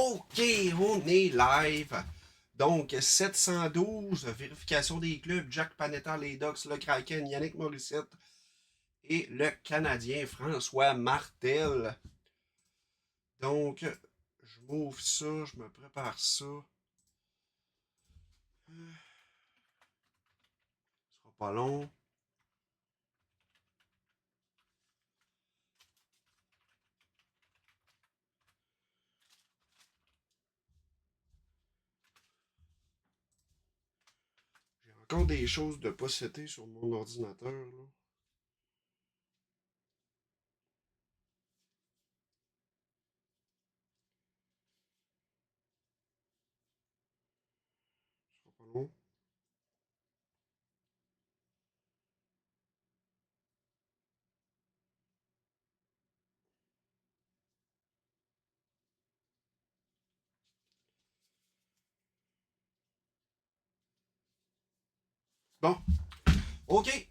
OK, on est live. Donc, 712, vérification des clubs, Jack Panetta, les Ducks, le Kraken, Yannick Morissette et le Canadien François Martel. Donc, je m'ouvre ça, je me prépare ça. Ce sera pas long. J'ai encore des choses de pas setter sur mon ordinateur, là. Ce sera pas long. Bon, OK.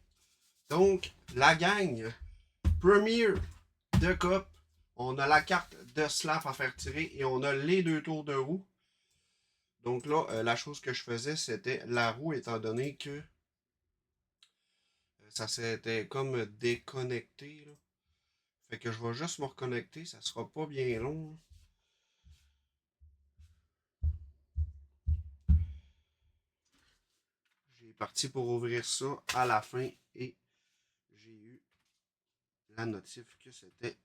Donc, la gang Premier de Cup. On a la carte de slap à faire tirer et on a les deux tours de roue. Donc là, la chose que je faisais, c'était la roue, étant donné que ça s'était comme déconnecté, là. Fait que je vais juste me reconnecter, ça sera pas bien long. J'ai parti pour ouvrir ça à la fin et j'ai eu la notif que c'était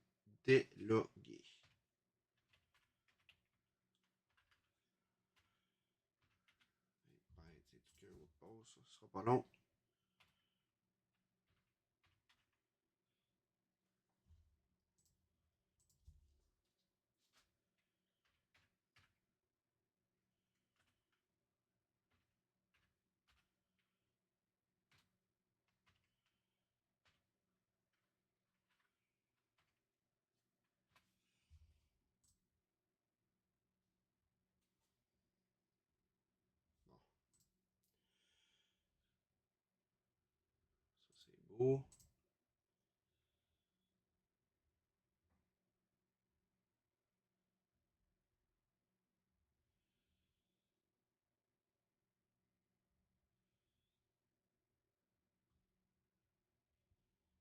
délogué. Ben, tu sais, qu'un mot de pause, ça sera pas long. Ça, c'est beau.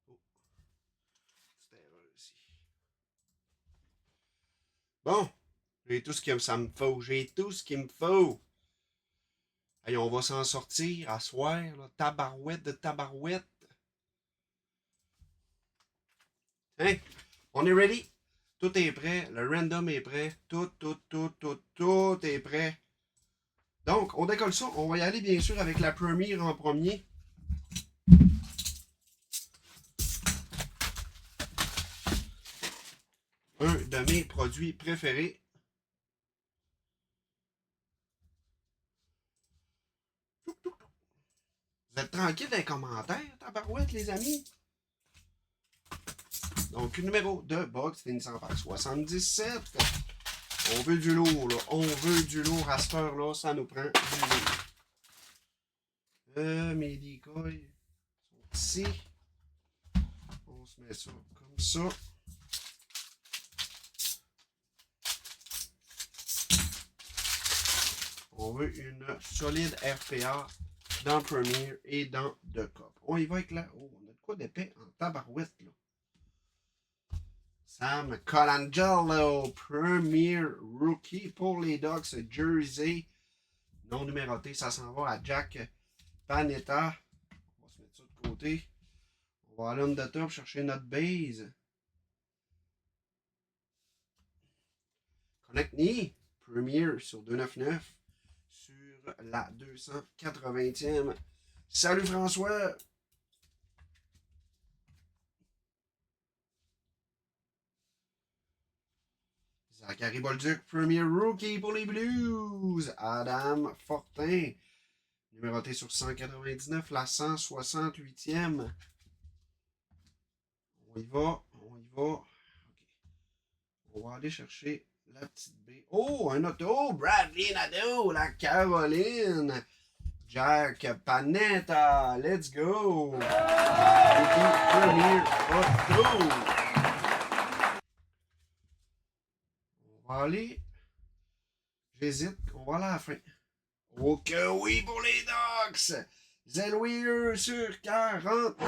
Oh, petite erreur ici. Bon, j'ai tout ce que ça me faut. J'ai tout ce qu'il me faut. Hey, on va s'en sortir à soir, là. Tabarouette de tabarouette. Hein? On est ready? Tout est prêt. Le random est prêt. Tout est prêt. Donc, on décolle ça. On va y aller, bien sûr, avec la première en premier. Un de mes produits préférés. Vous êtes tranquille dans les commentaires, tabarouette, les amis? Donc, numéro de box finissant par 77. On veut du lourd, là. On veut du lourd à cette heure-là. Ça nous prend du lourd. Mes decoys sont ici. On se met ça comme ça. On veut une solide RPA dans Premier et dans The Cup. On y va avec la... Oh, on a de quoi d'épais en tabarouette, là. Sam Colangelo, Premier Rookie pour les Ducks, Jersey. Non numéroté, ça s'en va à Jack Panetta. On va se mettre ça de côté. On va aller on the top chercher notre base. Connect Me, Premier sur 299 sur la 280e. Salut François! Zachary Bolduc, Premier Rookie pour les Blues. Adam Fortin, numéroté sur 199, la 168e. On y va, on y va. OK. On va aller chercher la petite B. Oh, un auto! Bradley Nadeau, la Caroline! Jack Panetta, let's go! Premier auto! On va aller J'hésite. On va aller à la fin. Oh que oui pour les Ducks! Zéloyeux sur 49. Solide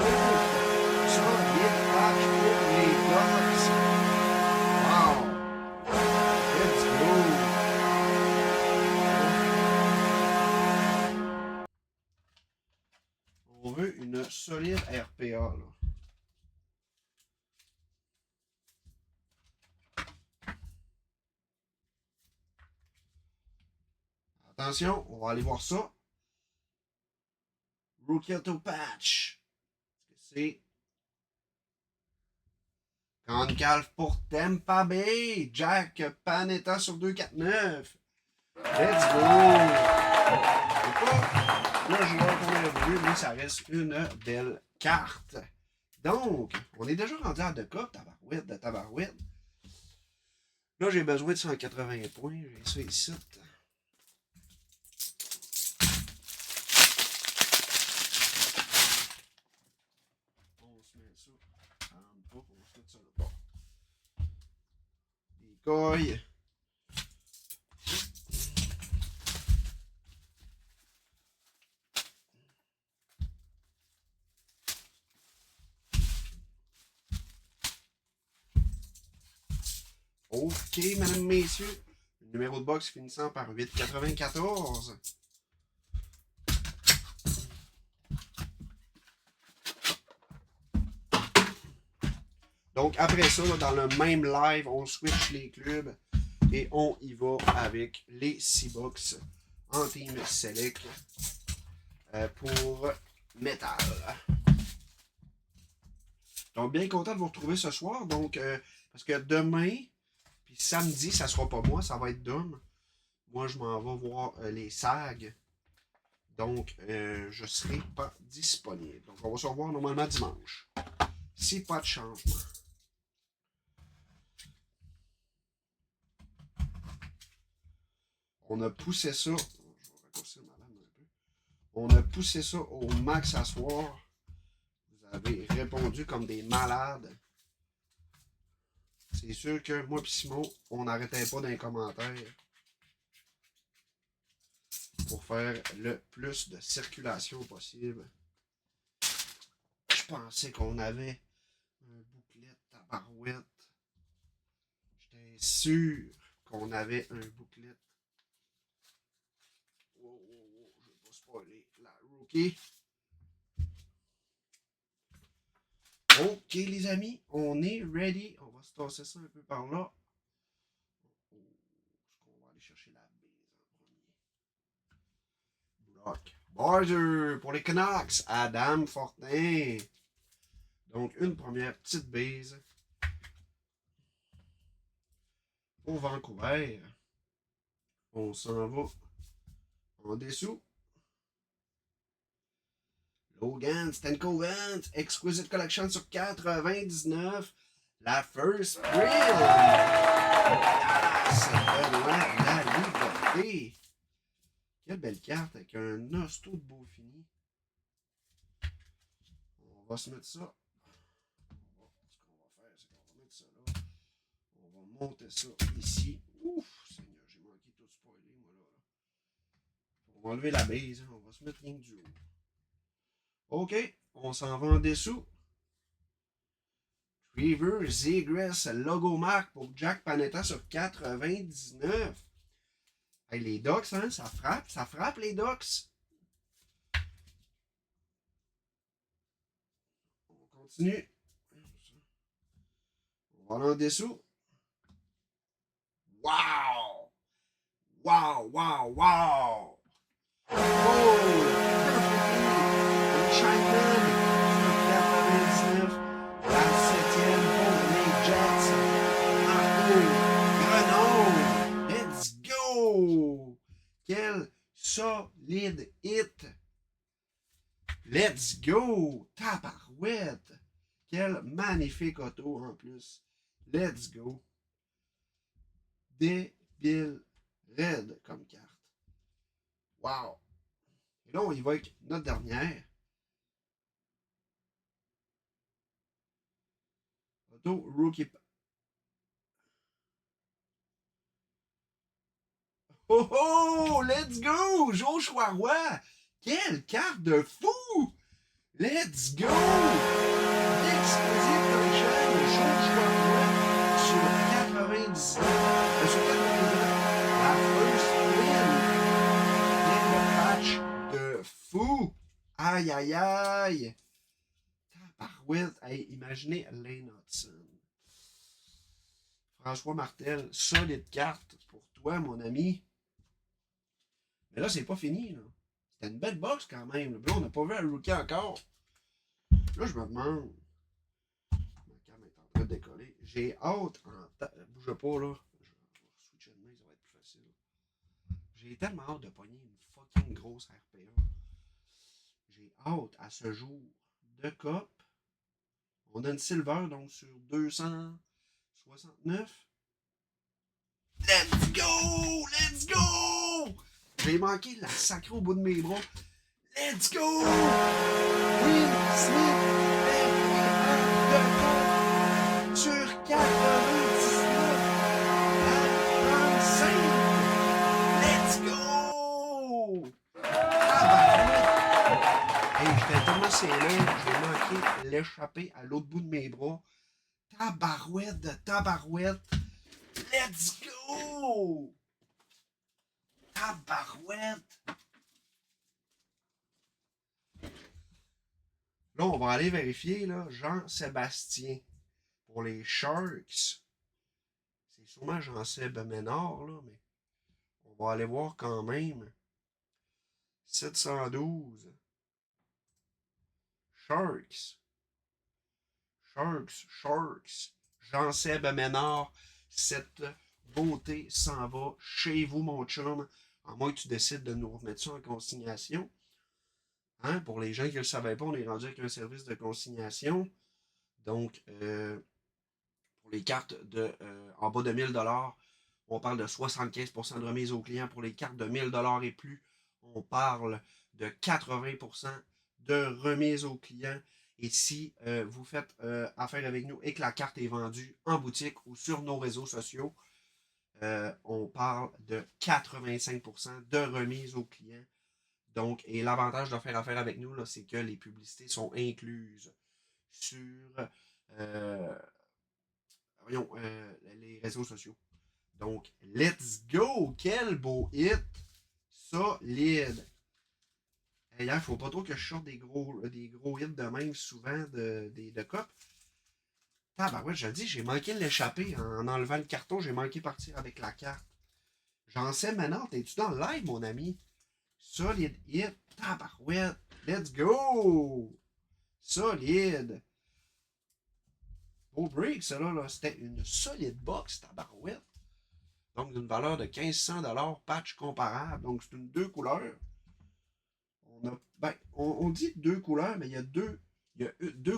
patch pour les Ducks. Wow! Let's go! On veut une solide RPA, là. Attention, on va aller voir ça. Rookie Auto Patch. C'est Concalf pour Tampa Bay. Jack Panetta sur 249. Let's go! Le joueur qu'on a vu, mais ça reste une belle carte. Donc, on est déjà rendu à 2 cas, tabarouette de tabarouette. Là, j'ai besoin de 180 points. J'ai ça ici. On se met ça. On se met ça là. Des coilles. OK, mesdames, messieurs. Le numéro de box finissant par 894. Donc, après ça, là, dans le même live, on switch les clubs et on y va avec les 6 box en team select pour métal. Donc, bien content de vous retrouver ce soir. Donc, parce que demain, puis samedi, ça sera pas moi, ça va être Dom. Moi, je m'en vais voir les SAG. Donc, je ne serai pas disponible. Donc, on va se revoir normalement dimanche. Si pas de changement. On a poussé ça. Je vais raccourcir ma lame un peu. On a poussé ça au max à soir. Vous avez répondu comme des malades. C'est sûr que moi et Simon, on n'arrêtait pas dans les commentaires pour faire le plus de circulation possible. Je pensais qu'on avait un bouclet tabarouette. J'étais sûr qu'on avait un bouclet. Wow, wow, wow, je vais pas spoiler la rookie. Ok les amis, on est ready. On va se tasser ça un peu par là. Oh, on va aller chercher la base en premier. Brock Border pour les Canucks. Adam Fortin. Donc une première petite base pour Vancouver. On s'en va en dessous. Logan Stankoven, Exquisite Collection sur 99. La First Print. La liberté. Quelle belle carte avec un hosto de beau fini. On va se mettre ça. Ce qu'on va faire, c'est qu'on va mettre ça là. On va monter ça ici. Ouf, Seigneur, j'ai manqué tout spoiler, moi là. On va enlever la base, hein. On va se mettre rien du haut. OK, on s'en va en dessous. Trevor Zegras, logo marque pour Jack Panetta sur 99. Hey, les Ducks, hein, ça frappe les Ducks. On continue. On va aller en dessous. Wow! Wow, wow, wow! Oh! Chapman sur 99. La 7e pour les Jets. Marco Grenon. Let's go! Quel solide hit! Let's go! Tabarouette! Quel magnifique auto en plus! Let's go! Débile raide comme carte. Wow! Et là, on y va avec notre dernière. Auto Rookie. Oh oh! Let's go! Joshua Roy! Quelle carte de fou! Let's go! L'exclusive collection de Joshua Roy sur 99. Sur 99. La first win. Quel patch de fou! Aïe aïe aïe! Tabarouette! Hey, imaginez Lane Hudson. François Martel, solide carte pour toi, mon ami. Mais là, c'est pas fini, là. C'était une belle box quand même. Là, on n'a pas vu un rookie encore. Là, je me demande. Ma cam est en train de décoller. J'ai hâte en. Bouge pas, là. Je vais switcher de main, ça va être plus facile. J'ai tellement hâte de pogner une fucking grosse RPA. J'ai hâte à ce jour de cop. On a une silver, donc sur 269. Let's go! Let's go! J'ai manqué la sacrée au bout de mes bras. Let's go! Will Smith de sur 99 à 35. Let's go! Hey, j'étais tellement serré, j'ai manqué l'échapper à l'autre bout de mes bras. Tabarouette de tabarouette. Let's go! Tabarouette! Là, on va aller vérifier, là, Jean-Sébastien. Pour les Sharks, c'est sûrement Jean-Seb Ménard, là, mais on va aller voir quand même. 712. Sharks. Sharks. Jean-Seb Ménard. Cette beauté s'en va chez vous, mon chum. À moins que tu décides de nous remettre ça en consignation. Hein? Pour les gens qui ne le savaient pas, on est rendu avec un service de consignation. Donc, pour les cartes de en bas de 1000$, on parle de 75% de remise aux clients. Pour les cartes de 1000$ et plus, on parle de 80% de remise aux clients. Et si vous faites affaire avec nous et que la carte est vendue en boutique ou sur nos réseaux sociaux, on parle de 85% de remise aux clients. Donc, et l'avantage de faire affaire avec nous, là, c'est que les publicités sont incluses sur voyons, les réseaux sociaux. Donc, let's go! Quel beau hit! Solide! Il ne faut pas trop que je sorte des gros hits de même souvent de cop. Ah ben ouais, je le dis, j'ai manqué de l'échapper en enlevant le carton, j'ai manqué de partir avec la carte. J'en sais maintenant, t'es-tu dans le live, mon ami? Solide hit, tabarouette, let's go! Solide! Beau break, ça là, c'était une solide box, tabarouette. Donc, d'une valeur de 1500$, patch comparable. Donc, c'est une 2 couleurs. On dit 2 couleurs, mais il y a deux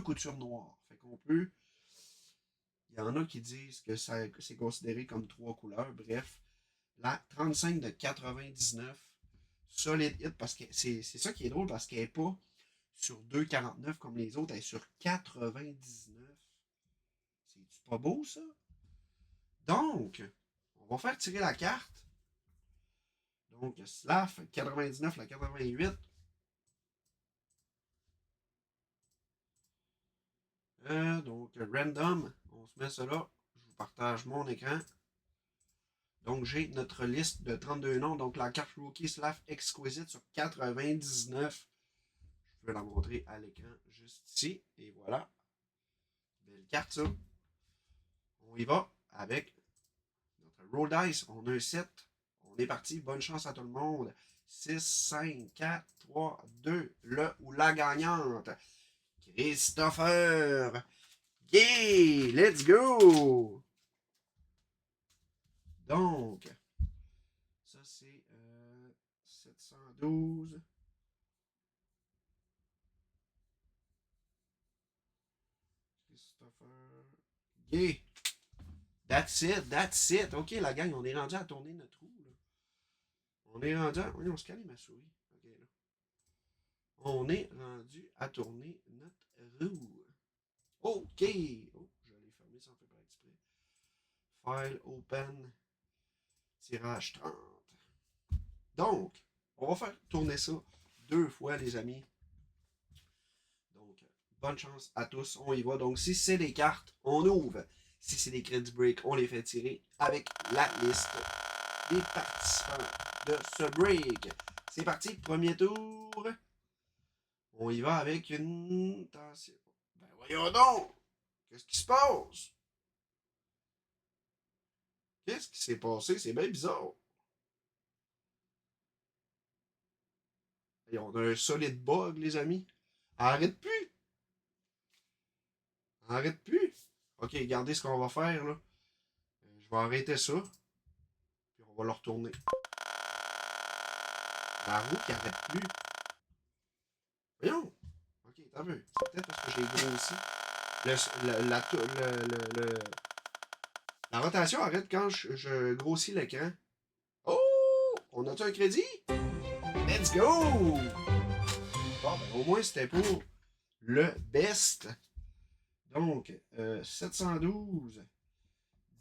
coutures noires. Fait qu'on peut. Il y en a qui disent que c'est considéré comme 3 couleurs. Bref, la 35 de 99, solide hit parce que c'est ça qui est drôle parce qu'elle n'est pas sur 2,49 comme les autres, elle est sur 99. C'est-tu pas beau ça? Donc, on va faire tirer la carte. Donc, Slaf, 99, la 88. Donc, random, on se met ça là. Je vous partage mon écran. Donc, j'ai notre liste de 32 noms. Donc, la carte Rookie Slaf Exquisite sur 99. Je peux la montrer à l'écran juste ici. Et voilà. Belle carte, ça. On y va avec notre Roll Dice. On a un 7. On est parti. Bonne chance à tout le monde. 6, 5, 4, 3, 2, le ou la gagnante. Christopher! Yeah! Let's go! Donc, ça c'est 712. Christopher. Yeah! That's it, that's it. Ok, la gang, on est rendu à tourner notre roue. Là. On est rendu à. Oui, on se calme ma souris. Ok, là. On est rendu à tourner notre roue. Ok! Oh, je l'ai fermé sans faire exprès. File open. Tirage 30. Donc, on va faire tourner ça 2 fois, les amis. Donc, bonne chance à tous. On y va. Donc, si c'est des cartes, on ouvre. Si c'est des Credit Break, on les fait tirer avec la liste des participants de ce break. C'est parti, premier tour. On y va avec une... Attention. Ben voyons donc! Qu'est-ce qui se passe? Qu'est-ce qui s'est passé? C'est bien bizarre. Et on a un solide bug, les amis. Arrête plus! Arrête plus! Ok, regardez ce qu'on va faire, là. Je vais arrêter ça. Puis on va le retourner. La roue qui arrête plus. Voyons! Ok, t'as vu. C'est peut-être parce que j'ai grossi. La rotation arrête quand je grossis l'écran. Oh! On a-tu un crédit? Let's go! Bon, ben, au moins, c'était pour le best. Donc, 712.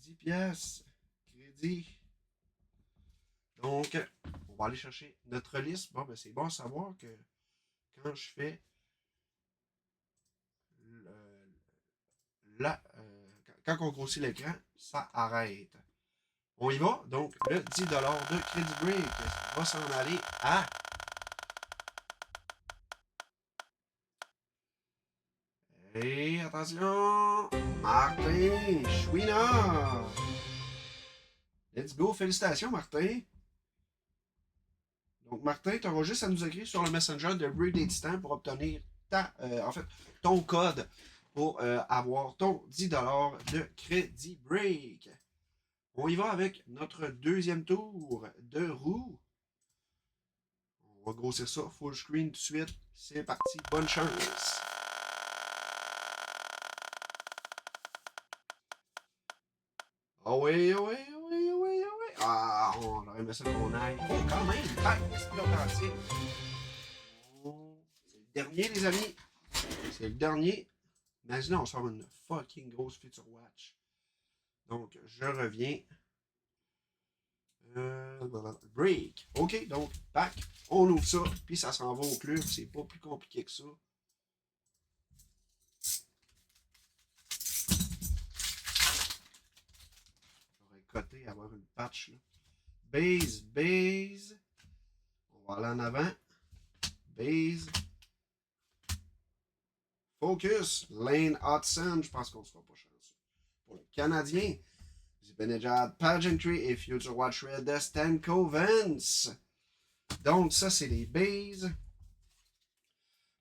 10 pièces. Crédit. Donc, on va aller chercher notre liste. Bon, ben, c'est bon à savoir que quand je fais quand on grossit l'écran, ça arrête. On y va. Donc, le 10$ de Credit Break va s'en aller à... Et attention, Martin Chouinard. Let's go, félicitations Martin. Donc Martin, tu auras juste à nous écrire sur le Messenger de Break des Titans pour obtenir ton code pour avoir ton 10$ de Credit Break. On y va avec notre deuxième tour de roue. On va grossir ça full screen tout de suite. C'est parti, bonne chance. Ah oui, ah oui, ah oui, ah oui, ah oui. Ah, on aurait aimé ça qu'on aille. Oh, quand même, qu'est-ce qu'il a passé? Oh, c'est le dernier, les amis. C'est le dernier. Imaginez, on sort une fucking grosse Future Watch. Donc, je reviens. Break. OK, donc, back. On ouvre ça, puis ça s'en va au club. C'est pas plus compliqué que ça. J'aurais coté avoir une patch. Là. Base, base. On va aller en avant. Base. Focus. Lane Hudson. Je pense qu'on ne sera pas chanceux. Pour le Canadien. Zibanejad, Pageantry et Future Watch Red de Stanko Vance. Donc, ça, c'est les bases.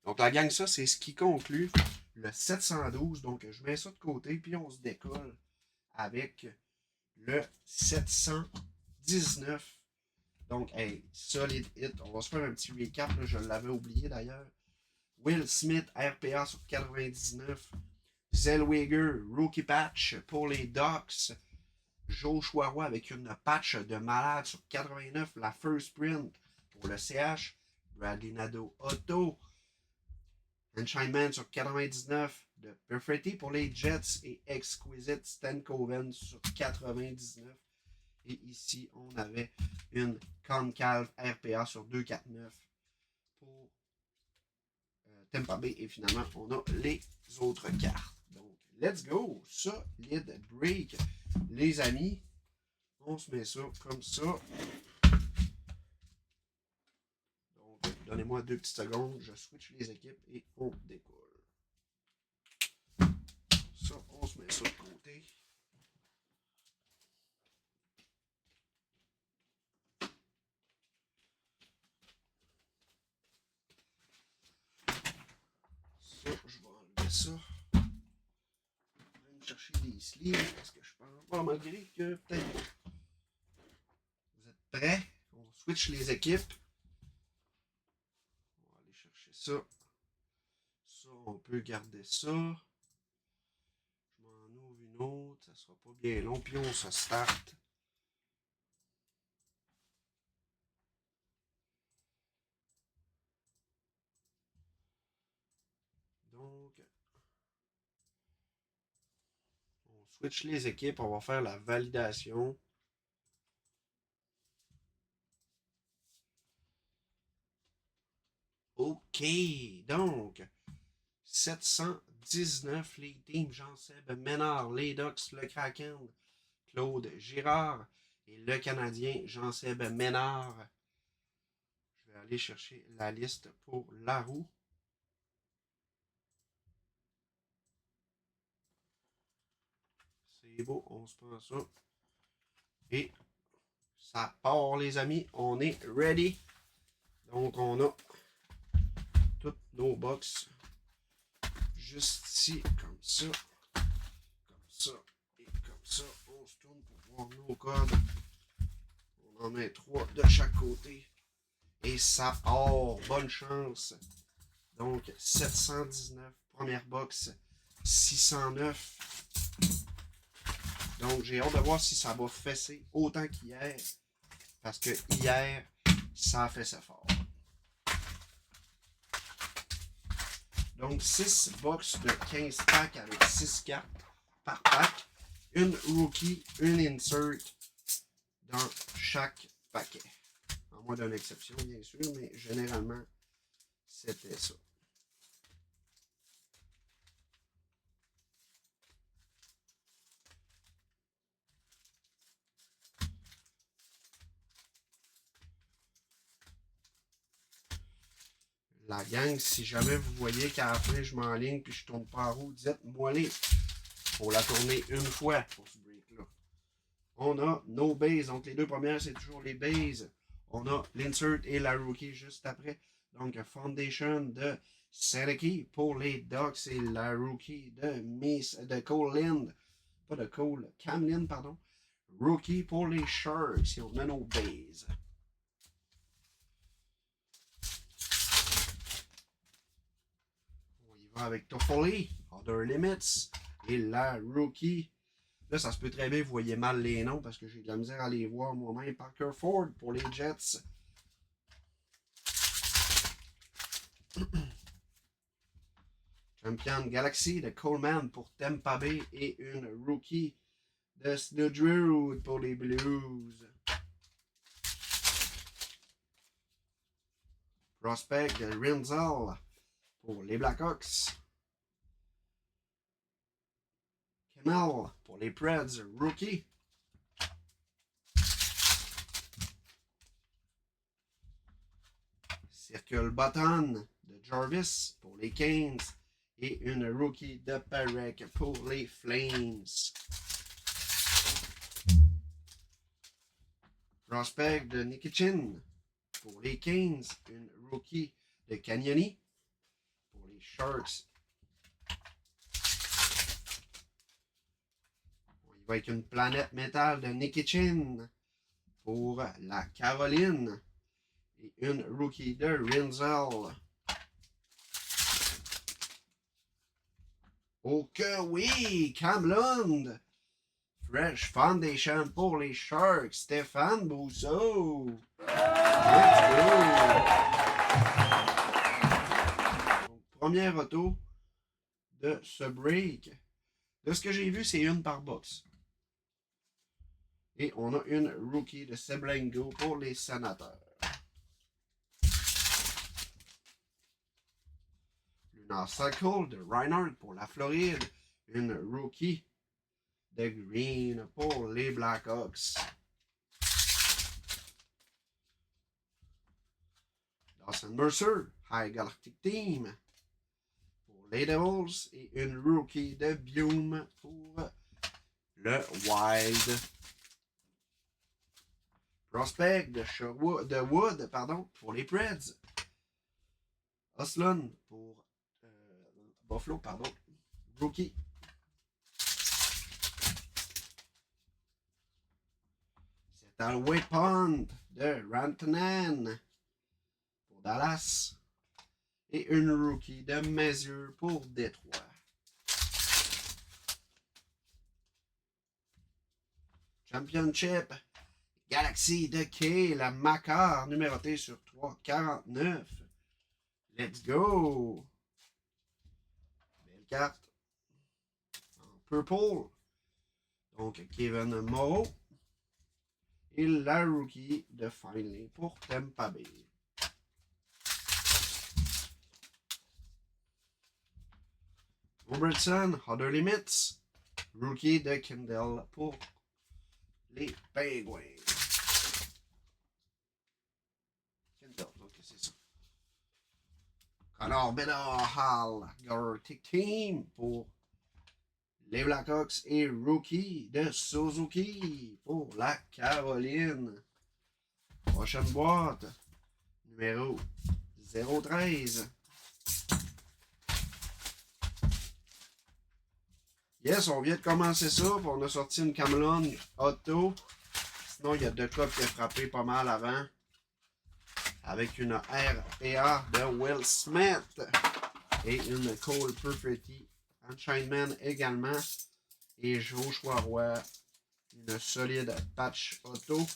Donc, la gang, ça, c'est ce qui conclut le 712. Donc, je mets ça de côté, puis on se décolle avec le 719. Donc, hey, solid hit. On va se faire un petit recap. Là, je l'avais oublié d'ailleurs. Will Smith, RPA sur 99. Zellweger, Rookie Patch pour les Ducks. Joshua Roy avec une patch de malade sur 89. La first sprint pour le CH. Bradley Nadeau Auto. Enchantment sur 99 de Perfetti pour les Jets et Exquisite Stan Coven sur 99. Et ici, on avait une Concalve RPA sur 249 pour Tampa Bay. Et finalement, on a les autres cartes. Donc, let's go! Solid break. Les amis, on se met ça comme ça. Donc, donnez-moi 2 petites secondes. Je switch les équipes et on décolle. Ça, on se met ça de côté. Ça, je vais enlever ça. Je vais me chercher des sleeves parce que je pense pas, malgré que peut-être vous êtes prêts. On switch les équipes. On va aller chercher ça. Ça, on peut garder ça. Je m'en ouvre une autre. Ça sera pas bien long. Puis on se start. Donc, on switch les équipes. On va faire la validation. OK. Donc, 719, les teams Jean-Seb Ménard, les Ducks, le Kraken, Claude Girard et le Canadien Jean-Seb Ménard. Je vais aller chercher la liste pour la roue. C'est beau, on se prend ça. Et ça part, les amis. On est ready. Donc, on a toutes nos box juste ici, comme ça, et comme ça. On se tourne pour voir nos codes. On en met 3 de chaque côté. Et ça part. Bonne chance. Donc, 719, première box, 609. Donc, j'ai hâte de voir si ça va fesser autant qu'hier. Parce que hier, ça a fessé fort. Donc, 6 box de 15 packs avec 6 cartes par pack. Une rookie, une insert dans chaque paquet. En moins d'une exception, bien sûr, mais généralement, c'était ça. La gang, si jamais vous voyez qu'à la fin, je m'enligne puis je tourne pas en roue, dites-moi les. Faut la tourner une fois pour ce break-là. On a nos bases. Donc, les deux premières, c'est toujours les bases. On a l'insert et la rookie juste après. Donc, Foundation de Sadeki pour les Ducks et la rookie de Cole Lind. Pas de Cole, Cam Lind, pardon. Rookie pour les Sharks. Et on a nos bases. On y va avec Toffoli, Other Limits et la rookie. Là, ça se peut très bien que vous voyez mal les noms parce que j'ai de la misère à les voir moi-même. Parker Ford pour les Jets. Champion Galaxy de Coleman pour Tampa Bay et une rookie de Snowdrew pour les Blues. Prospect de Rinzel pour les Blackhawks. Kemmel pour les Preds, rookie. Circle Button de Jarvis pour les Kings. Et une rookie de Parek pour les Flames. Prospect de Nikitchin pour les Kings. Une rookie de Canyoni pour les Sharks. On y va avec une planète métal de Nikitchin pour la Caroline. Et une rookie de Rinzel. Oh que oui! Cam Lund! Fresh Foundation pour les Sharks. Stéphane Bousseau! Let's go! Donc, première auto de ce break. De ce que j'ai vu, c'est une par box. Et on a une rookie de Seblengo pour les Sénateurs. Lunar Cycle de Reinhardt pour la Floride. Une rookie de Green pour les Blackhawks. Dawson Mercer, High Galactic Team pour les Devils. Et une rookie de Bume pour le Wild. Prospect de Wood pour les Preds. Oslund pour Buffalo, rookie. C'est un Wade Pond de Rantanen pour Dallas. Et une rookie de Mesure pour Détroit. Championship Galaxy de Kay, la Macar, numérotée sur 349. Let's go! Belle carte. En purple. Donc, Kevin Moreau. Et la rookie de Finley pour Tampa Bay. Robertson, Other Limits. Rookie de Kendall pour les Penguins. Kendall, ok, c'est ça. Connor Bedard, Hall, Gartic Team pour les Blackhawks et Rookie de Suzuki pour la Caroline. Prochaine boîte, numéro 013. Yes, on vient de commencer ça, puis on a sorti une Camelon Auto. Sinon, il y a deux cops qui ont frappé pas mal avant. Avec une RPA de Will Smith. Et une Cole Perfetti Enchantment également. Et Joshua Roy. Une solide patch auto.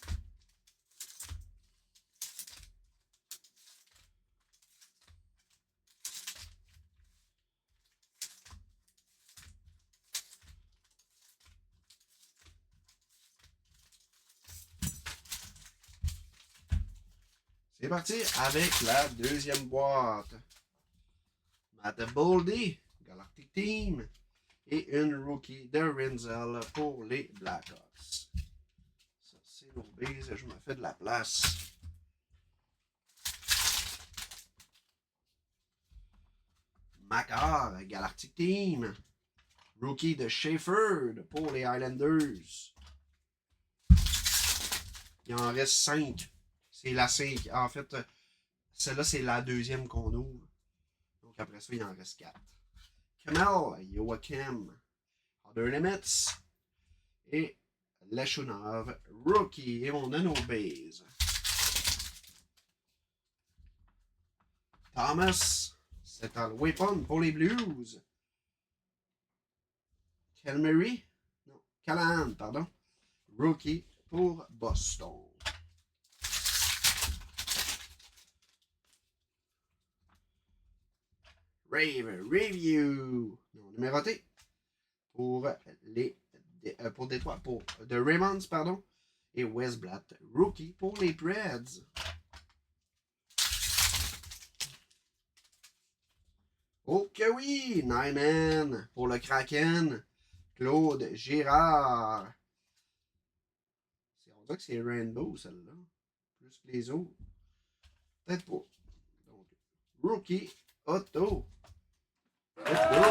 C'est parti avec la deuxième boîte. Matt Boldy, Galactic Team. Et une rookie de Renzel pour les Blackhawks. Ça, c'est nos bises. Je me fais de la place. Makar, Galactic Team. Rookie de Schaefer pour les Islanders. Il en reste 5. C'est la 5. En fait, celle-là, c'est la deuxième qu'on ouvre. Donc après ça, il en reste 4. Kamel, Joachim, Other Limits. Et Leshunov, Rookie. Et on a nos bases. Thomas, c'est un weapon pour les Blues. Calmary, non, Callahan, pardon. Rookie pour Boston. Review, non numéroté. Pour Détroit, pour The Raymonds, pardon. Et Westblatt, Rookie pour les Preds. Oh que oui! Nyman pour le Kraken. Claude Girard. On dirait que c'est Rainbow, celle-là. Plus que les autres. Peut-être pas. Donc, Rookie Auto. Let's go!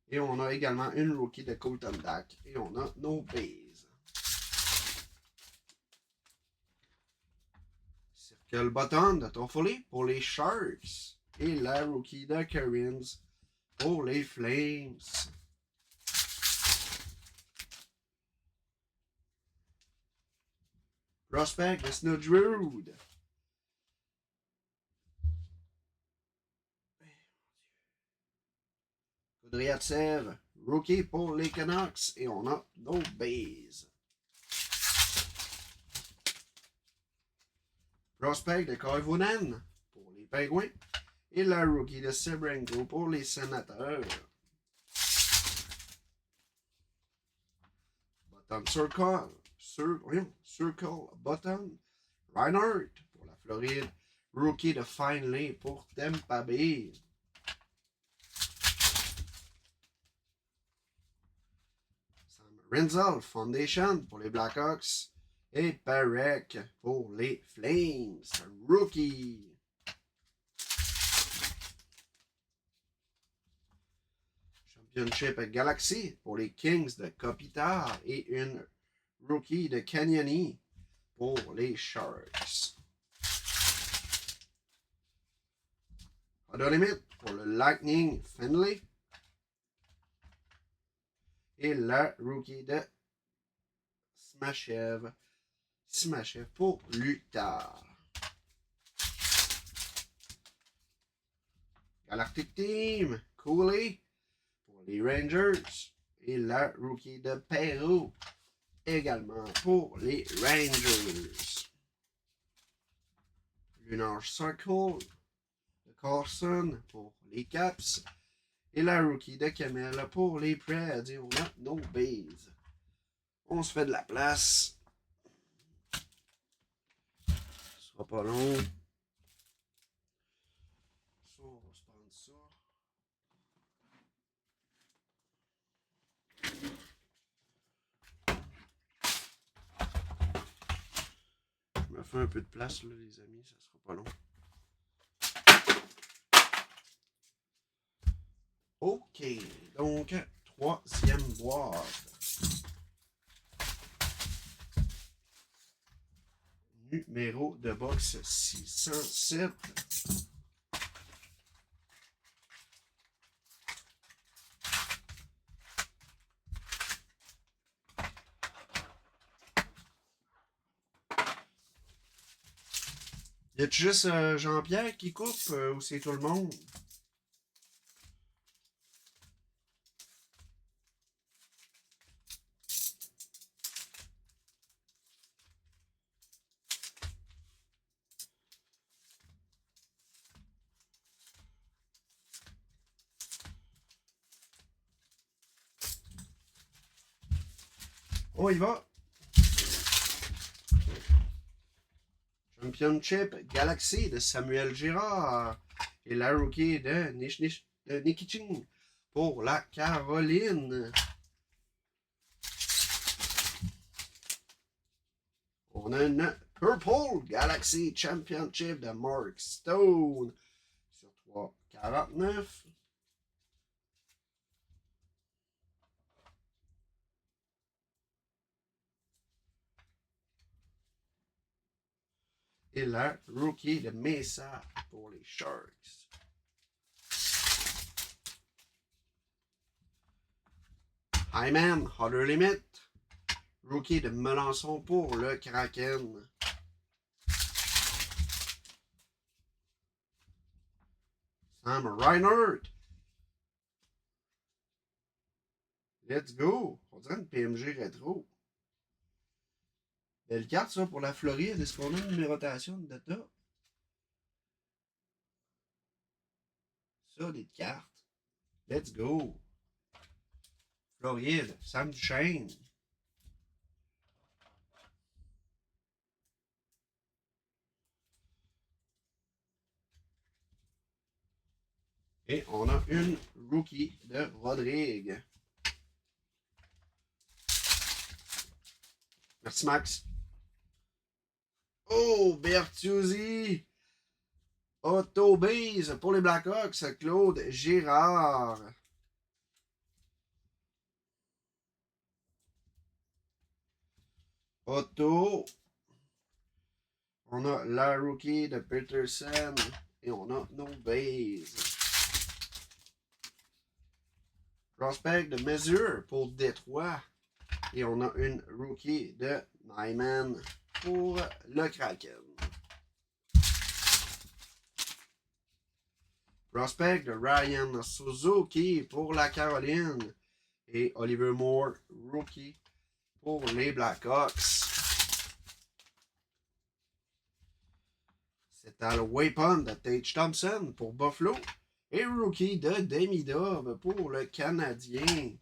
Et on a également une Rookie de Colton Dach. Et on a nos bases. Circle Button de Toffoli pour les Sharks. Et la Rookie de Cairns pour les Flames. Prospect de Snowdrude. Kudryavtsev, Rookie pour les Canucks. Et on a nos bases. Prospect de Koivunen pour les Pingouins. Et la Rookie de Sebrenko pour les Sénateurs. Button Circle Button. Reinhardt pour la Floride. Rookie de Finlay pour Tampa Bay. Sam Renzel Foundation pour les Blackhawks. Et Parek pour les Flames. Rookie. Championship Galaxy pour les Kings de Kopitar. Et une Rookie de Canyoni pour les Sharks. Other Limit pour le Lightning Finlay. Et la Rookie de Smashev pour l'Utah. Galactic Team, Cooley pour les Rangers. Et la Rookie de Perrault également pour les Rangers. Lunar Circle de Carson pour les Caps. Et la Rookie de Kamel pour les Preds. Et on a nos bases. On se fait de la place. Ce sera pas long. ça, on va se prendre ça. Je me fais un peu de place, là, les amis, ça sera pas long. OK, donc, troisième boîte. Numéro de box 607. Y a-tu juste Jean-Pierre qui coupe ou c'est tout le monde? On y va. Championship Galaxy de Samuel Girard et la rookie de Nicky Ching pour la Caroline. On a une Purple Galaxy Championship de Mark Stone sur 3,49. Et la rookie de Mesa pour les Sharks. Hyman, Holler Limit. Rookie de Melançon pour le Kraken. Sam Reinhardt. Let's go. On dirait une PMG rétro. Belle carte, ça, pour la Floride. Est-ce qu'on a une numérotation de data? Ça, des cartes. Let's go. Floride. Sam Duchesne. Et on a une rookie de Rodrigue. Merci, Max. Oh, Bertuzzi. Otto Base pour les Blackhawks. Claude Girard. Otto. On a la rookie de Peterson. Et on a nos bases. Prospect de mesure pour Détroit. Et on a une rookie de Nyman pour le Kraken. Prospect de Ryan Suzuki pour la Caroline. Et Oliver Moore, rookie pour les Blackhawks. C'est à le Weapon de Tage Thompson pour Buffalo. Et rookie de Demidov pour le Canadien.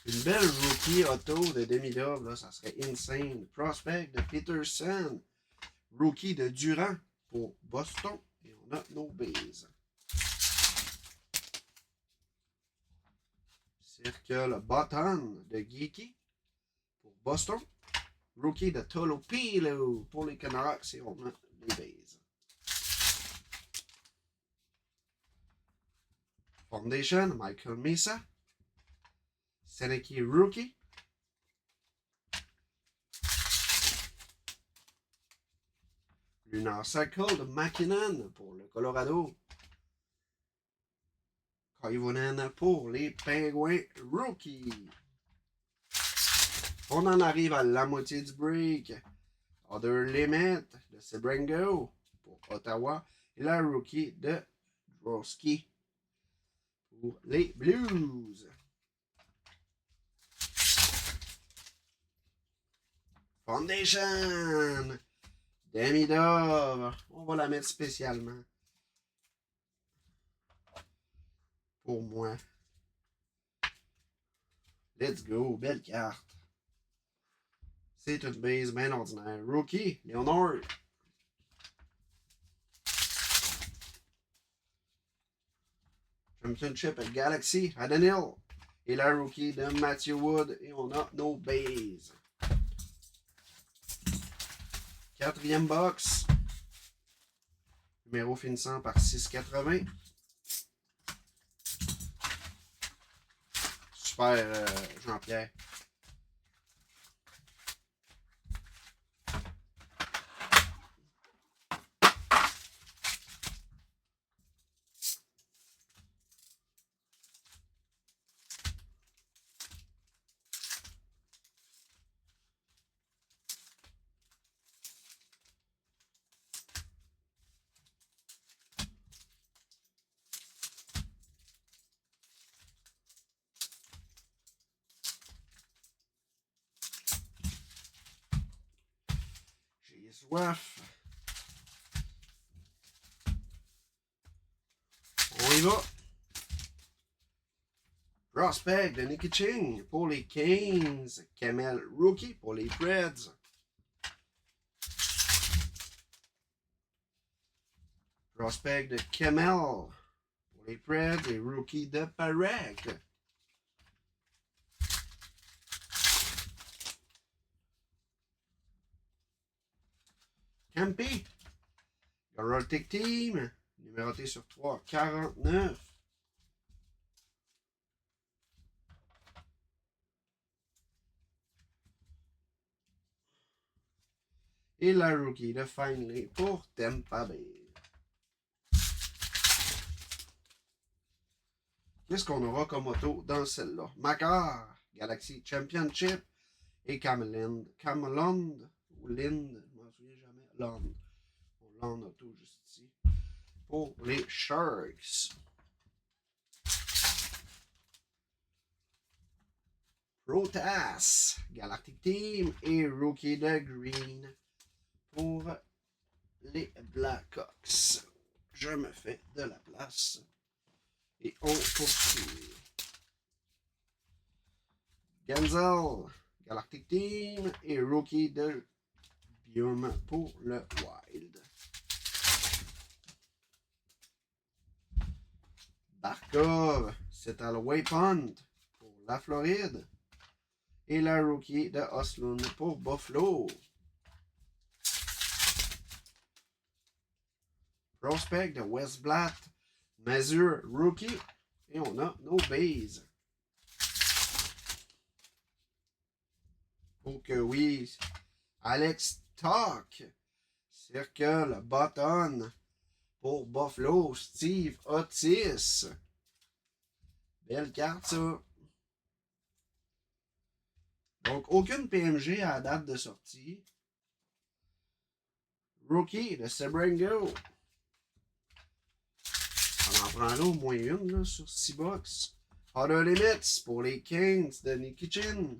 Une belle rookie auto de Demidov, là, ça serait insane. Prospect de Peterson. Rookie de Durant pour Boston. Et on a nos bases. Circle Button de Geeky pour Boston. Rookie de Tolopilo pour les Canucks. Et on a les bases. Foundation, Michael Mesa. Seneki rookie. Lunar Circle de McKinnon pour le Colorado. Koivunen pour les Penguins rookie. On en arrive à la moitié du break. Other Limit de Sebrango pour Ottawa. Et la rookie de Drosky pour les Blues. Foundation. Demidov. On va la mettre spécialement. Pour moi. Let's go. Belle carte. C'est une base bien ordinaire. Rookie. Leonard. Championship Galaxy, Hadanil. Et la rookie de Matthew Wood. Et on a nos bases. Quatrième box. Numéro finissant par 680. Super, Jean-Pierre. J'ai soif. On y va. Prospect de Nicky Ching pour les Kings. Kamel Rookie pour les Preds. Prospect de Kamel pour les Preds et Rookie de Parag. Campy. Garrotic Team. Numéroté sur 3, 49. Et la rookie de Finley pour Tampa Bay. Qu'est-ce qu'on aura comme auto dans celle-là? Makar, Galaxy Championship et Camelond ou Lind, je m'en souviens jamais. Land. Land auto juste ici. Pour les Sharks. Protas, Galactic Team et Rookie de Green pour les Blackhawks. Je me fais de la place. Et on poursuit. Genzel, Galactic Team et Rookie de Biome pour le Wild. Barkov, c'est à Waypoint pour la Floride. Et la Rookie de Oslund pour Buffalo. Prospect de Westblatt, Mazur Rookie. Et on a nos bases. Oh que oui. Alex Talk. Circle Button. Pour Buffalo, Steve Otis. Belle carte, ça. Donc, aucune PMG à la date de sortie. Rookie de Sebrango. On en prend là au moins une là, sur 6 box. Outer Limits pour les Kings de Nicky Chin.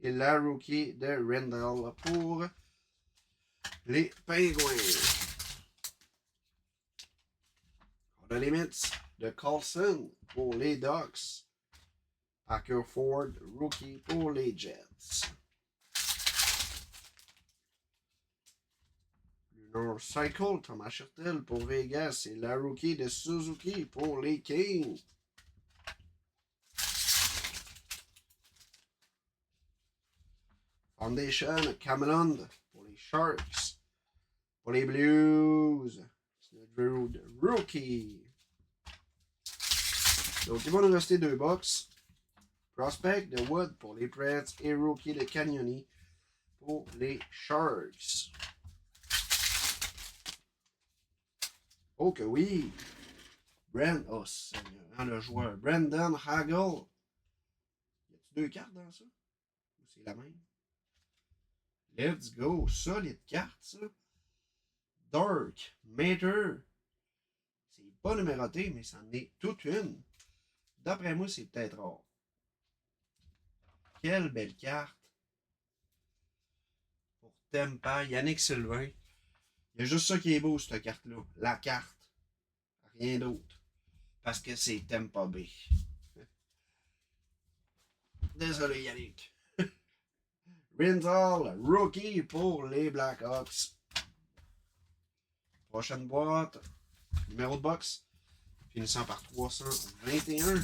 Et la rookie de Randall pour les Penguins. Outer Limits de Carlson pour les Ducks. Parker Ford, rookie pour les Jets. Lunar Cycle, Thomas Churtel pour Vegas et la rookie de Suzuki pour les Kings. Foundation, Camelond pour les Sharks. Pour les Blues, Snowdrude, rookie. Donc, il va nous rester 2 box. Prospect de Wood pour les Preds et Rookie de Canyoni pour les Sharks. Oh que oui! Oh Seigneur, le joueur Brandon Hagel. Y a-t-il 2 cartes dans ça? Ou c'est la même? Let's go! Solide carte, ça. Dark Matter. C'est pas numéroté, mais c'en est toute une. D'après moi, c'est peut-être rare. Quelle belle carte. Pour Tampa, Yannick Sylvain. Il y a juste ça qui est beau, cette carte-là. La carte. Rien d'autre. Parce que c'est Tampa Bay. Désolé, Yannick. Rinzal, rookie pour les Blackhawks. Prochaine boîte. Numéro de box. finissant par 321.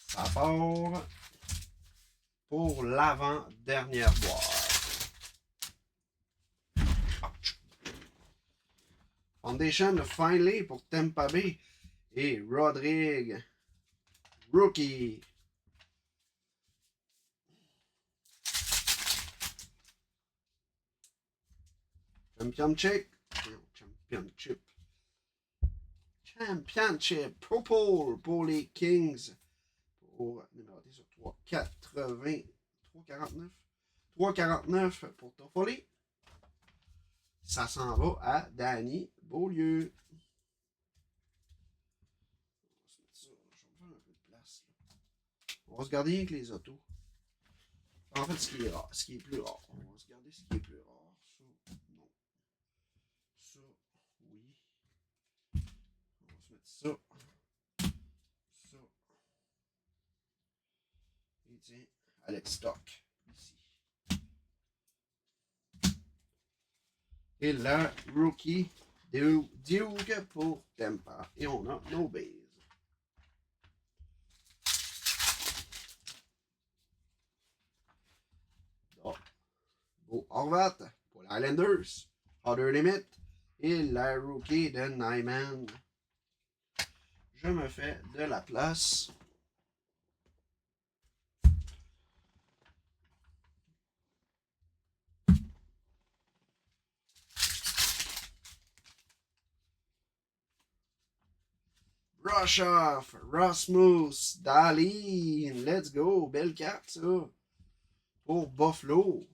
Ça part pour l'avant-dernière boîte. Ouch. Foundation Finally pour Tampa Bay et Rodrigue. Rookie. Championship. Championship. Purple pour les Kings. Pour numéroter sur 3,80. 3,49. 3,49 pour Toffoli. Ça s'en va à Danny Beaulieu. On va se garder avec les autos. En fait, ce qui est rare, ce qui est plus rare. On va se garder ce qui est plus rare. Ça, non. Ça, oui. On va se mettre ça. Ça. Et tiens, Alex Stock. Ici. Et là, rookie Duke pour Tampa. Et on a no base. Beau Horvat pour les Islanders. Other Limit. Et la rookie de Nyman. Je me fais de la place. Brushoff, Rasmus, Dahlin. Let's go. Belle carte, ça. Pour Buffalo.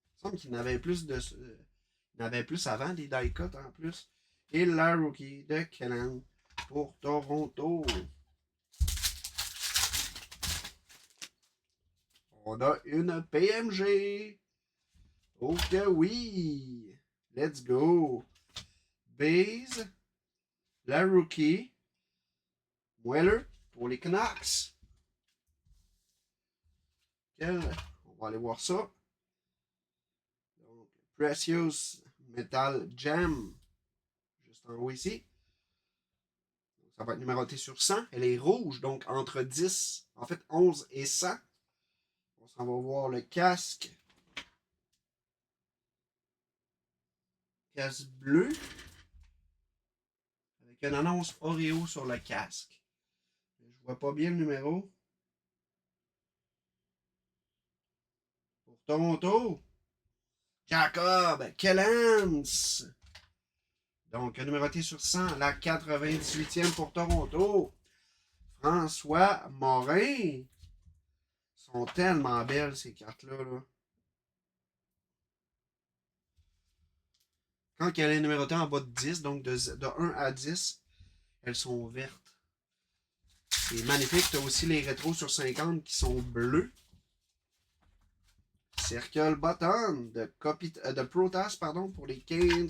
Il me semble qu'il n'avait plus de. Il n'avait plus avant des die cuts en plus. Et la rookie de Kellen pour Toronto. On a une PMG. Oh que oui. Let's go. Base. La rookie. Weller pour les Canucks. On va aller voir ça. Donc, Precious Metal Gem. Juste en haut ici. Ça va être numéroté sur 100. Elle est rouge, donc entre 10, en fait 11 et 100. On s'en va voir le casque. Casque bleu. Avec une annonce Oreo sur le casque. Je vois pas bien le numéro. Pour Toronto. Jacob Kellens. Donc, numéroté sur 100, la 98e pour Toronto. François Morin. Sont tellement belles, ces cartes-là. Là. Quand elle est numérotée en bas de 10, donc de 1 à 10, elles sont vertes. C'est magnifique. Tu as aussi les rétros sur 50 qui sont bleus. Circle Button de Protas pour les Canes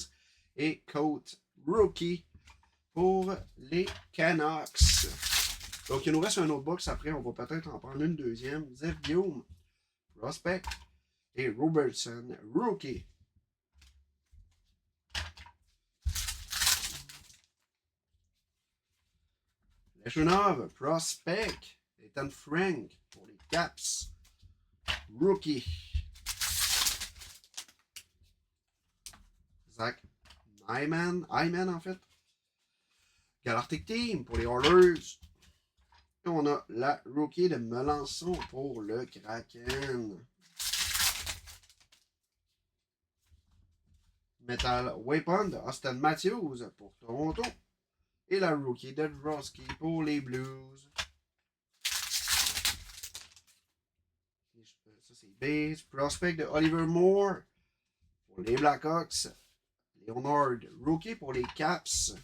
et Coat Rookie pour les Canucks. Donc, il nous reste un autre box. Après, on va peut-être en prendre une deuxième. Zev Guillaume, Prospect et Robertson, Rookie. Lechonov, Prospect. Ethan Frank pour les Caps, Rookie. Zach Hyman en fait. Galactic Team pour les Oilers. Et on a la rookie de Melançon pour le Kraken. Metal Weapon de Austin Matthews pour Toronto. Et la rookie de Drosky pour les Blues. Ça, c'est base. Prospect de Oliver Moore pour les Blackhawks. Leonard, rookie pour les Caps.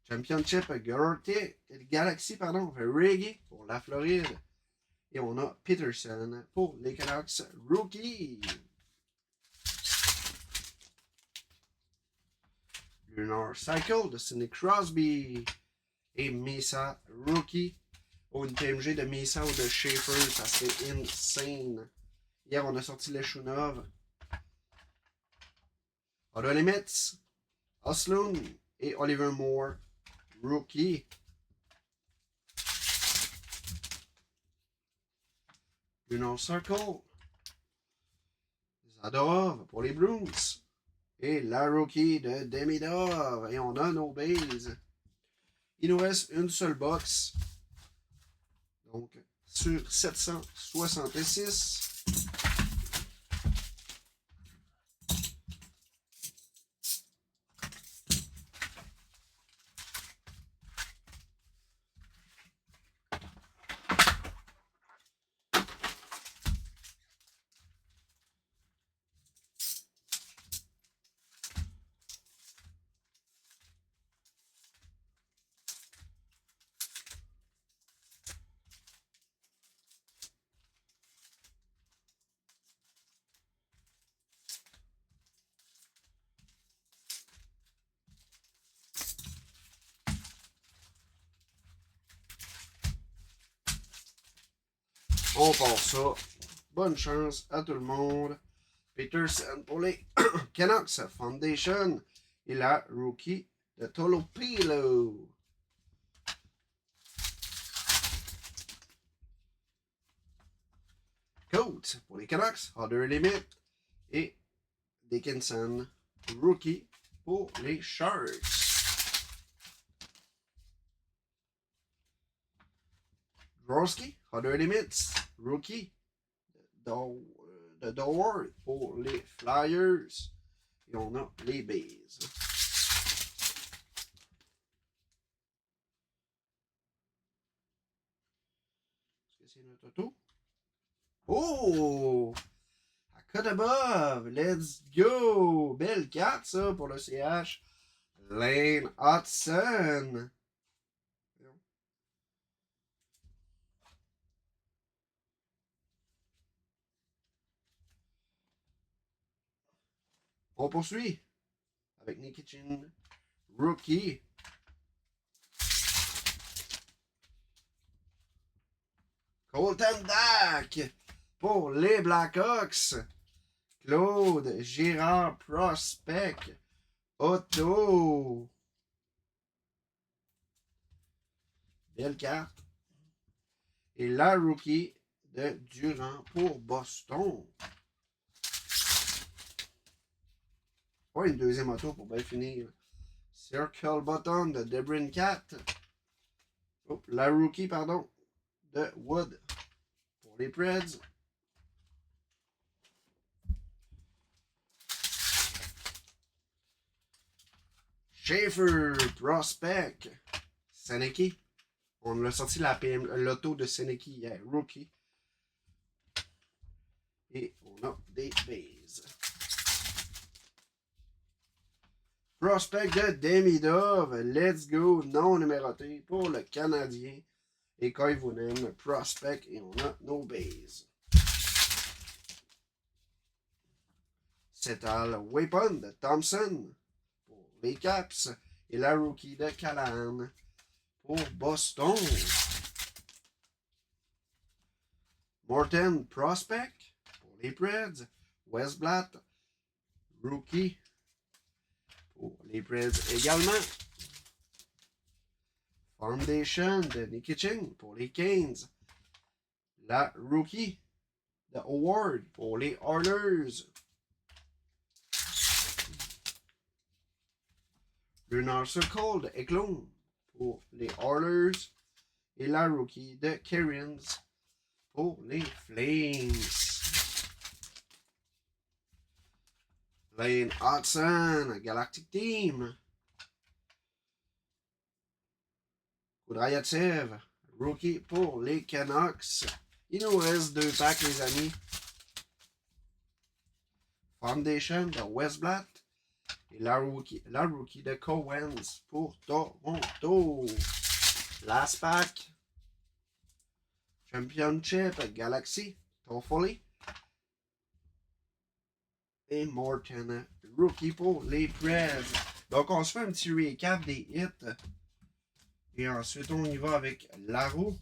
Championship Galaxy, Reggie pour la Floride. Et on a Peterson pour les Canucks, rookie. Lunar Cycle de Sidney Crosby. Et Mesa, rookie. Ou une PMG de Mesa ou de Schaefer, ça serait insane. Hier, on a sorti les Shunov. Otto Limits, Oslund et Oliver Moore, rookie. Lunar Circle, Zadorov pour les Bruins. Et la rookie de Demidov. Et on a nos bases. Il nous reste une seule box. Donc, sur 766. On part ça. Bonne chance à tout le monde. Peterson pour les Canucks Foundation. Et la rookie de Tolopilo. Coates pour les Canucks. Other Limit. Et Dickinson, rookie pour les Sharks. Drosky, Other Limits, rookie. De Doward pour les Flyers. Et on a les bases. Est-ce que c'est notre auto? Oh! À cut above! Let's go! Belle carte, ça, pour le CH. Lane Hudson. On poursuit avec Nikitchin, rookie. Colton Dach pour les Blackhawks. Claude Girard, prospect. Otto. Belle carte. Et la rookie de Durant pour Boston. Ouais, une deuxième auto pour bien finir. Circle Button de Debrincat. Oh, la rookie, pardon, de Wood pour les Preds. Schaefer, prospect. Seneki. On a sorti l'auto de Seneki hier, rookie. Et on a des bases. Prospect de Demidov, let's go, non numéroté pour le Canadien. Et Koivunen, prospect, et on a nos bases. Setal Weapon de Thompson pour les Caps. Et la rookie de Callahan pour Boston. Morton, prospect pour les Preds. Westblatt, rookie pour les Preds également. Foundation de Nikitchin pour les Canes. La rookie de Howard pour les Oilers. Lunar Circle de Eklund pour les Oilers. Et la rookie de Kerins pour les Flames. Lane Hudson, Galactic Team. Kudrayatsev, rookie pour les Canucks. Il nous reste 2 packs, les amis. Foundation de Westblatt. Et la rookie de Cowens pour Toronto. Last pack. Championship Galaxy. Toffoli. Et Morton, rookie pour les Preds. Donc, on se fait un petit recap des hits. Et ensuite, on y va avec la roue.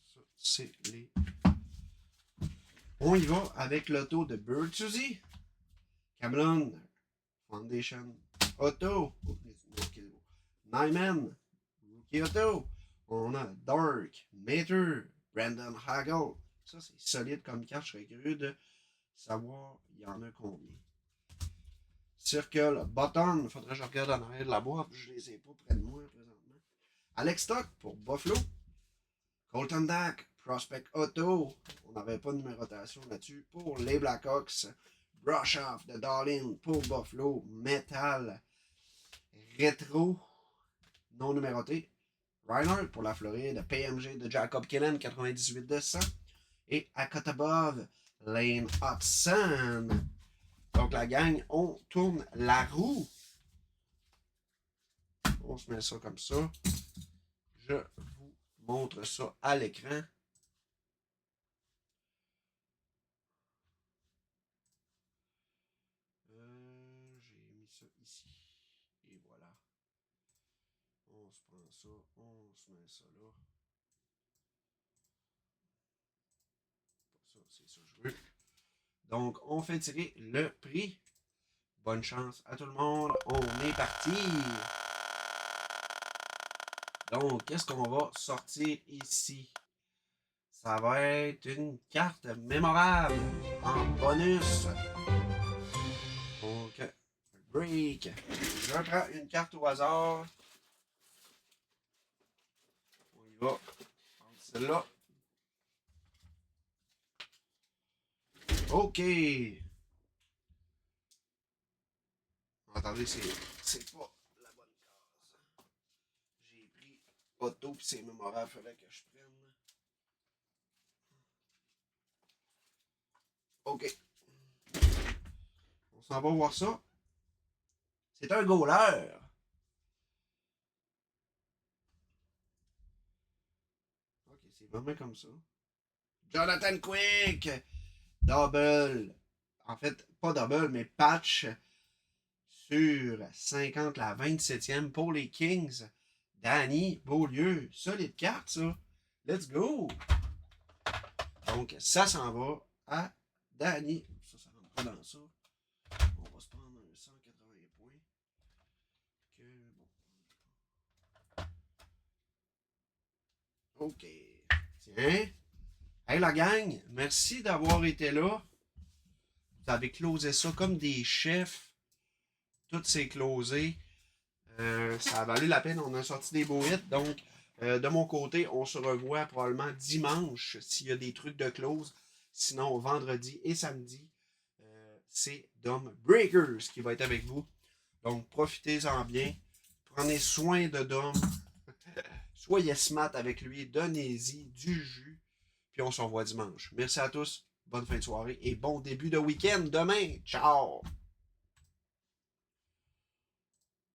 Ça, c'est les... On y va avec l'auto de Bertuzzi. Camelon. Foundation. Auto. Nyman. Rookie Auto. On a Dark. Mater. Brandon Hagel. Ça, c'est solide comme carte. Je serais curieux de savoir il y en a combien. Circle. Button. Faudrait que je regarde en arrière de la boîte. Je les ai pas près de moi présentement. Alex Stock pour Buffalo. Colton Dak. Prospect Auto. On n'avait pas de numérotation là-dessus. Pour les Blackhawks. Brush Off de Darlin pour Buffalo. Metal. Rétro. Non numéroté. Reinhardt pour la Floride. PMG de Jacob Killen. 98-200. Et à cut above, Lane Hudson. Donc la gang, on tourne la roue. On se met ça comme ça. Je vous montre ça à l'écran. J'ai mis ça ici. Et voilà. On se prend ça. On se met ça là. Pas ça, c'est ça que je veux. Donc, on fait tirer le prix. Bonne chance à tout le monde. On est parti. Donc, qu'est-ce qu'on va sortir ici? Ça va être une carte mémorable en bonus. Donc, break. Je prends une carte au hasard. On y va. Celle-là. OK. Attendez, c'est pas la bonne case. J'ai pris auto puis c'est mémorable, fallait que je prenne. OK. On s'en va voir ça. C'est un goaler. OK, c'est vraiment comme ça. Jonathan Quick. Double. En fait, pas double, mais patch sur 50, la 27e pour les Kings. Danny Beaulieu. Solide carte, ça. Let's go. Donc, ça s'en va à Danny. Ça rentre pas dans ça. On va se prendre un 180 points. Que, bon. OK. Tiens. Hey la gang, merci d'avoir été là. Vous avez closé ça comme des chefs. Tout s'est closé. Ça a valu la peine. On a sorti des beaux hits. Donc, de mon côté, on se revoit probablement dimanche s'il y a des trucs de close. Sinon, vendredi et samedi, c'est Dom Breakers qui va être avec vous. Donc, profitez-en bien. Prenez soin de Dom. Soyez smart avec lui. Donnez-y du jus. Puis on se revoit dimanche. Merci à tous. Bonne fin de soirée et bon début de week-end demain. Ciao!